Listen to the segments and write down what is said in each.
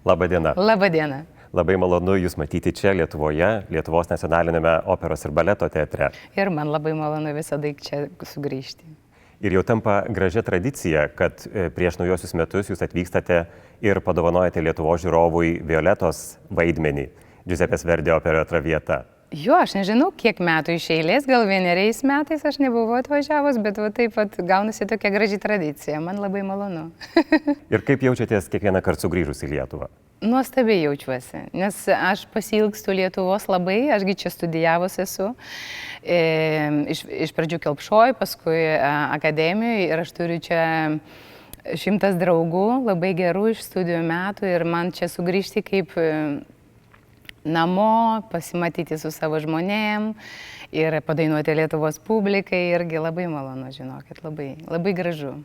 Labadiena. Labadiena. Labai malonu Jūs matyti čia Lietuvoje, Lietuvos nacionalinėme operos ir baleto teatre. Ir man labai malonu visada čia sugrįžti. Ir jau tampa gražia tradicija, kad prieš naujosius metus Jūs atvykstate ir padovanojate Lietuvos žiūrovui Violetos vaidmenį Giuseppės Verdi operoje Traviata. Jo, aš nežinau, kiek metų iš eilės, gal 1 metais aš nebuvau atvažiavus, bet taip pat gaunasi tokia graži tradicija, man labai malonu. Ir kaip jaučiatės kiekvieną kartą sugrįžus į Lietuvą? Nuostabiai jaučiuosi, nes aš pasiilgstu Lietuvos labai, ašgi čia studijavus esu, iš pradžių Kelpšoj, paskui akademijoje ir aš turiu čia 100 draugų, labai gerų iš studijų metų ir man čia sugrįžti kaip namo, pasimatyti su savo žmonėm ir padainuoti Lietuvos publikai irgi labai malonu, žinokit, labai gražu.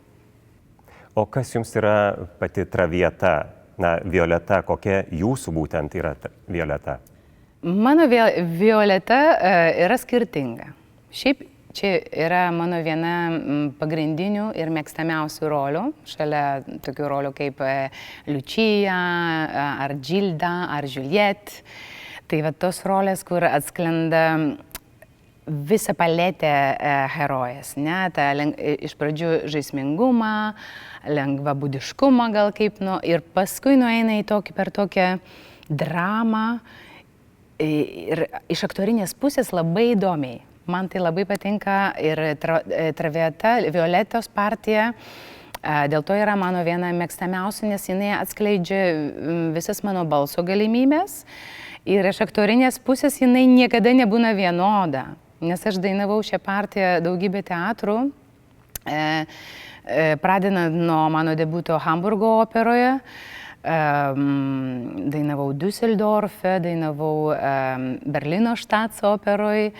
O kas Jums yra pati Traviata? Na, Violeta, kokia Jūsų būtent yra Violeta? Mano Violeta yra skirtinga. Šiaip čia yra mano viena pagrindinių ir mėgstamiausių rolių, šalia tokių rolių kaip Liučija, ar Džilda, ar Juliet. Tai va tos rolės, kur atsklenda visą paletę herojas, ne? Ta iš pradžių žaismingumą, lengvabūdiškumą gal kaip, ir paskui nueina į per tokią dramą ir iš aktorinės pusės labai įdomiai. Man tai labai patinka ir Traviata, Violetos partija, dėl to yra mano viena mėgstamiausių, nes jinai atskleidžia visas mano balso galimybės ir iš aktorinės pusės jinai niekada nebūna vienoda, nes aš dainavau šią partiją daugybę teatrų, pradedant nuo mano debiuto Hamburgo operoje, dainavau Düsseldorfe, dainavau Berlyno Štaco operoje,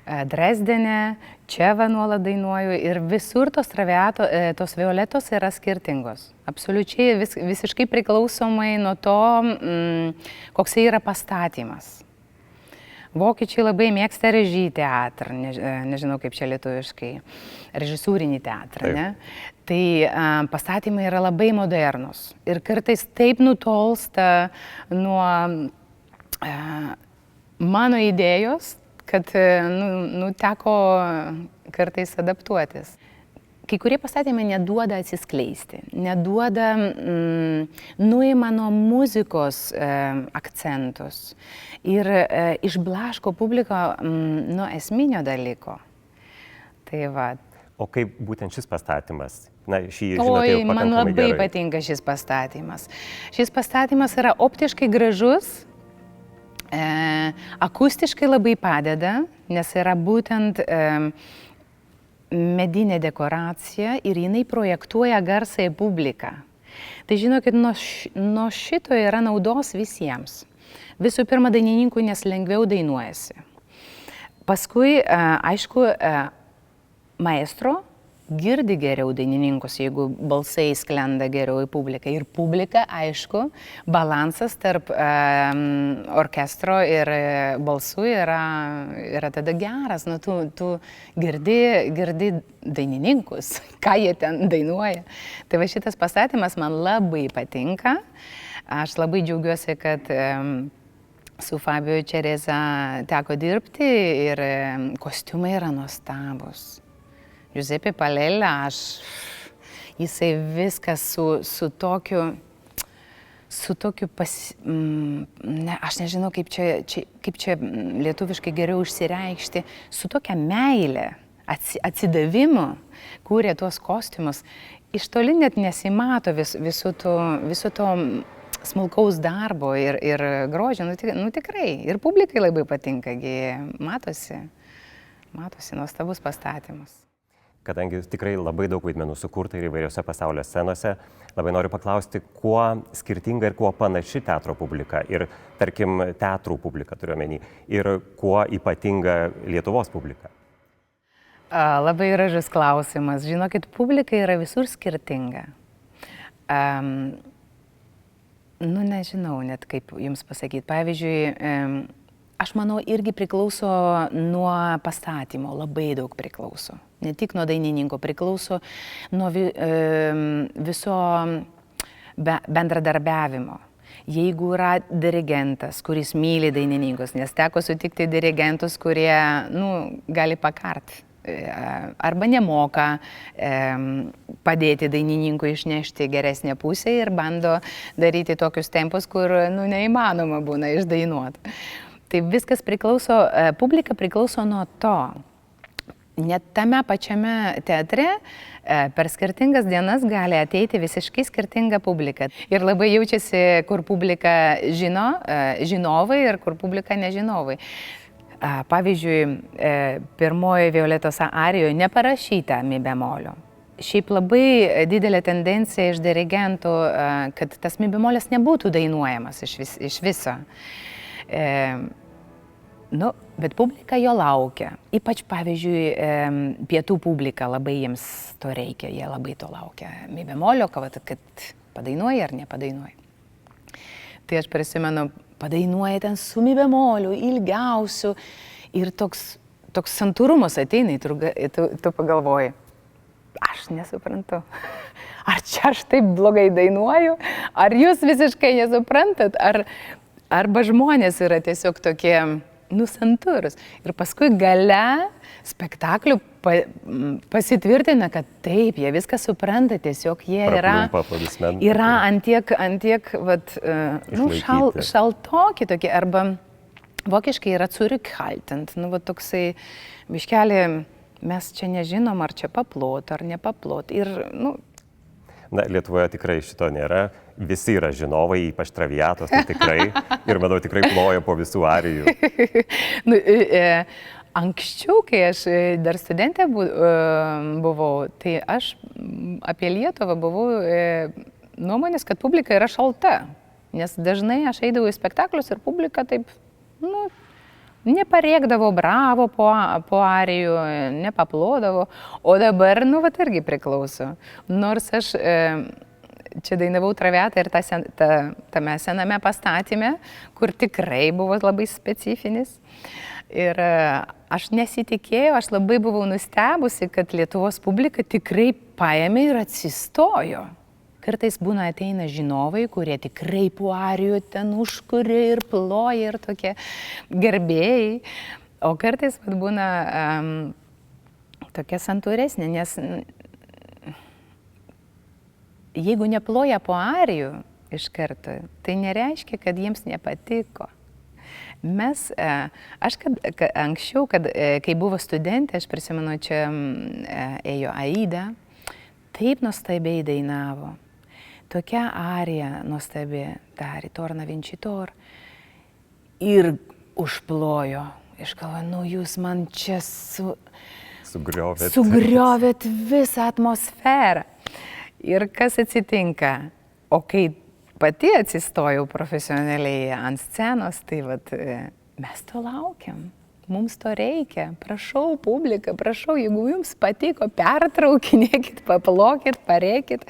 Dresdene, čia va nuolat dainuoju ir visur tos Violetos yra skirtingos. Absoliučiai visiškai priklausomai nuo to, koks yra pastatymas. Vokiečiai labai mėgsta režijų teatrą, nežinau kaip čia lietuviškai, režisūrinį teatrą, ne? Tai pastatymai yra labai modernus ir kartais taip nutolsta nuo mano idėjos, kad teko kartais adaptuotis. Kai kurie pastatymai neduoda atsiskleisti, neduoda, nuima nuo muzikos akcentus ir išblaško publiką nuo esminio dalyko. Tai va. O kaip būtent šis pastatymas? Na, šį žinote jau pakankamai gerai. Man labai patinka šis pastatymas. Šis pastatymas yra optiškai gražus, akustiškai labai padeda, nes yra būtent medinė dekoracija ir jinai projektuoja garsąją publiką. Tai žinokit, nuo šito yra naudos visiems. Visų pirma, dainininkui, nes lengviau dainuojasi. Paskui, aišku, maestro girdi geriau dainininkus, jeigu balsai sklenda geriau į publiką. Ir publika, aišku, balansas tarp orkestro ir balsų yra tada geras. Tu girdi dainininkus, ką jie ten dainuoja. Tai va šitas pastatymas man labai patinka. Aš labai džiaugiuosi, kad su Fabio Cereza teko dirbti ir kostiumai yra nuostabus. Giuseppe Palella, jisai viskas su tokiu, aš nežinau, kaip čia lietuviškai geriau išsireikšti, su tokia meile, atsidavimu, kūrė tuos kostiumus. Iš toli net nesimato viso to smulkaus darbo ir grožio, tikrai. Ir publikai labai patinka, matosi nuostabus pastatymas. Kadangi tikrai labai daug vaidmenų sukurta ir įvairiose pasaulio scenose, labai noriu paklausti, kuo skirtinga ir kuo panaši teatro publika ir, tarkim, teatrų publika turiu omeny, ir kuo ypatinga Lietuvos publika? Labai gražus klausimas. Žinokit, publika yra visur skirtinga. Nežinau net kaip jums pasakyti. Pavyzdžiui, aš manau, irgi priklauso nuo pastatymo, labai daug priklauso. Ne tik nuo dainininko, priklauso nuo viso bendradarbiavimo. Jeigu yra dirigentas, kuris myli dainininkus, nes teko sutikti dirigentus, kurie gali pakarti arba nemoka padėti dainininkui išnešti geresnę pusę ir bando daryti tokius tempus, kur neįmanoma būna išdainuoti. Tai viskas priklauso, publika priklauso nuo to. Net tame pačiame teatre per skirtingas dienas gali ateiti visiškai skirtinga publika. Ir labai jaučiasi, kur publika žinovai ir kur publika nežinovai. Pavyzdžiui, pirmojoje Violetos arijoje neparašyta mi bemolio. Šiaip labai didelė tendencija iš dirigentų, kad tas mi bemolis nebūtų dainuojamas iš viso. Bet publika jo laukia. Ypač, pavyzdžiui, pietų publika labai jiems to reikia, jie labai to laukia. Mi bemolio, kad padainuoja ar nepadainuoja. Tai aš prisimenu, padainuoja ten su mi bemoliu, ilgiausiu. Ir toks santūrumas ateina, tu pagalvoji, aš nesuprantu. Ar čia aš taip blogai dainuoju, ar jūs visiškai nesuprantat, arba žmonės yra tiesiog tokie santūrus. Ir paskui gale spektaklių pasitvirtina, kad taip, jie viską supranta, tiesiog jie yra antiek šaltoki tokie, arba vokiškai yra zurückhaltend. Toksai biškelį, mes čia nežinom, ar čia paplot, ar nepaplot. Lietuvoje tikrai šito nėra. Visi yra žinovai, ypač Traviatos, tai tikrai. Ir manau, tikrai ploja po visų arijų. Anksčiau, kai aš dar studentė buvau, tai aš apie Lietuvą buvau nuomonės, kad publika yra šalta. Nes dažnai aš eidavau į spektaklius ir publika taip, neparėkdavo bravo po arijų, nepaplodavo. O dabar, irgi priklauso. Nors aš čia dainavau Traviatą ir tame sename pastatyme, kur tikrai buvo labai specifinis. Ir aš nesitikėjau, aš labai buvau nustebusi, kad Lietuvos publika tikrai paėmė ir atsistojo. Kartais būna ateina žinovai, kurie tikrai po arijų ten užkuria ir ploja ir tokie gerbėjai. O kartais būna tokia santūresnė, nes jeigu neploja po arijų iš karto, tai nereiškia, kad jiems nepatiko. Anksčiau, kai buvo studentė, aš prisimenu, čia ėjo Aida, taip nuostabiai dainavo. Tokia arija nuostabi, dar Ritorna Vincitor. Ir užplojo. Iš galvo, jūs man čia sugriovėt visą atmosferą. Ir kas atsitinka? O kai pati atsistojau profesionaliai ant scenos, tai mes to laukiam. Mums to reikia. Prašau, publika, prašau, jeigu jums patiko, pertraukinėkit, paplokit, parėkit.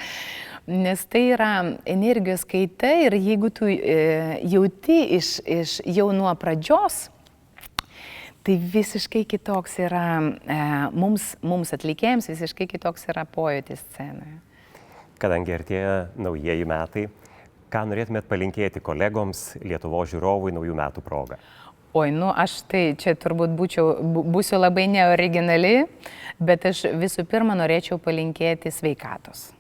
Nes tai yra energijos kaita ir jeigu tu jauti jau nuo pradžios, tai visiškai kitoks yra, mums atlikėjams visiškai kitoks yra pojūtis scenoje. Kadangi artėja naujieji metai, ką norėtumėt palinkėti kolegoms, Lietuvos žiūrovui naujų metų proga? Oi, aš tai čia turbūt būsiu labai neoriginali, bet aš visų pirma norėčiau palinkėti sveikatos.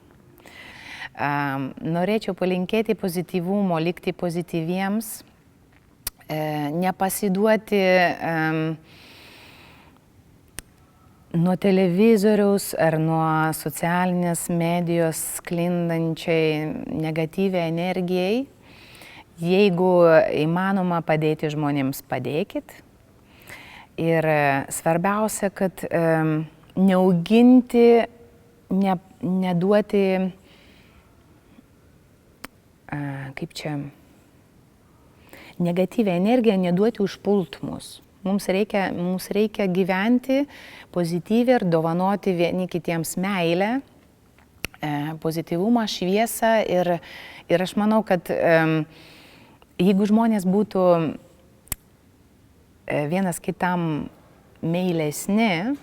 Norėčiau palinkėti pozityvumo, likti pozityviems, nepasiduoti nuo televizoriaus ar nuo socialinės medijos sklindančiai negatyviai energijai. Jeigu įmanoma padėti žmonėms, padėkit. Ir svarbiausia, kad neauginti, neduoti, negatyvią energiją neduoti užpult mus. Mums reikia gyventi pozityviai ir dovanoti vieni kitiems meilę, pozityvumą, šviesą. Ir aš manau, kad jeigu žmonės būtų vienas kitam meilesni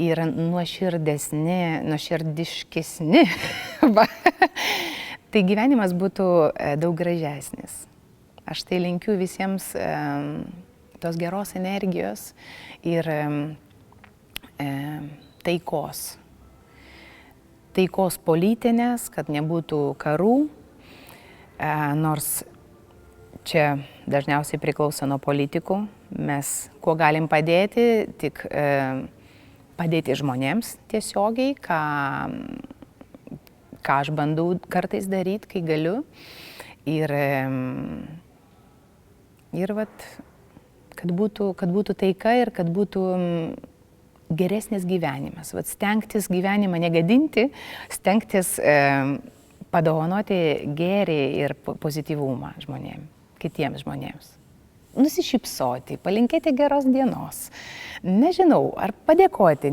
ir nuoširdiškesni, tai gyvenimas būtų daug gražesnis. Aš tai linkiu visiems tos geros energijos ir taikos. Taikos politinės, kad nebūtų karų, nors čia dažniausiai priklauso nuo politikų. Mes kuo galim padėti, tik padėti žmonėms tiesiogiai, ką aš bandau kartais daryti, kai galiu. Ir vat, kad būtų taika ir kad būtų geresnis gyvenimas. Vat stengtis gyvenimą negadinti, stengtis padovanoti gėrį ir pozityvumą kitiems žmonėms. Nusišypsoti, palinkėti geros dienos. Nežinau, ar padėkoti.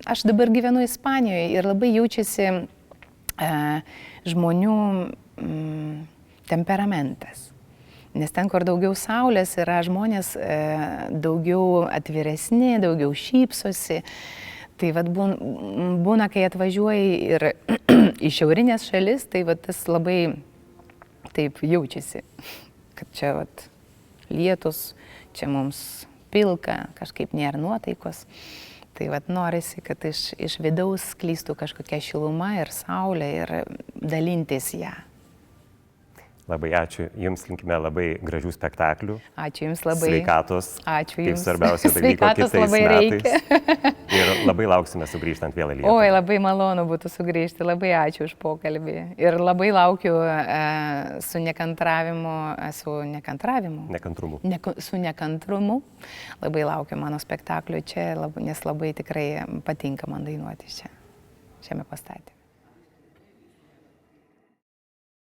Aš dabar gyvenu Ispanijoje ir labai jaučiasi žmonių temperamentas. Nes ten, kur daugiau saulės, yra žmonės daugiau atviresni, daugiau šypsosi. Tai vat būna, kai atvažiuoji ir į šiaurinės šalis, tai vat tas labai taip jaučiasi, kad čia vat lietus, čia mums pilka, kažkaip nėra nuotaikos. Tai vat norisi, kad iš vidaus sklistų kažkokia šiluma ir saulė ir dalintis ją. Labai ačiū. Jums linkime labai gražių spektaklių. Ačiū Jums labai. Sveikatos. Ačiū Jums. Kaip svarbiausia dalyko kitais labai metais. Reikia. Ir labai lauksime sugrįžtant vėl į Lietuvą. Oi, labai malonu būtų sugrįžti. Labai ačiū už pokalbį. Ir labai laukiu su nekantrumu. Su nekantrumu. Labai laukiu mano spektaklio čia, nes labai tikrai patinka man dainuoti čia, šiame pastatyme.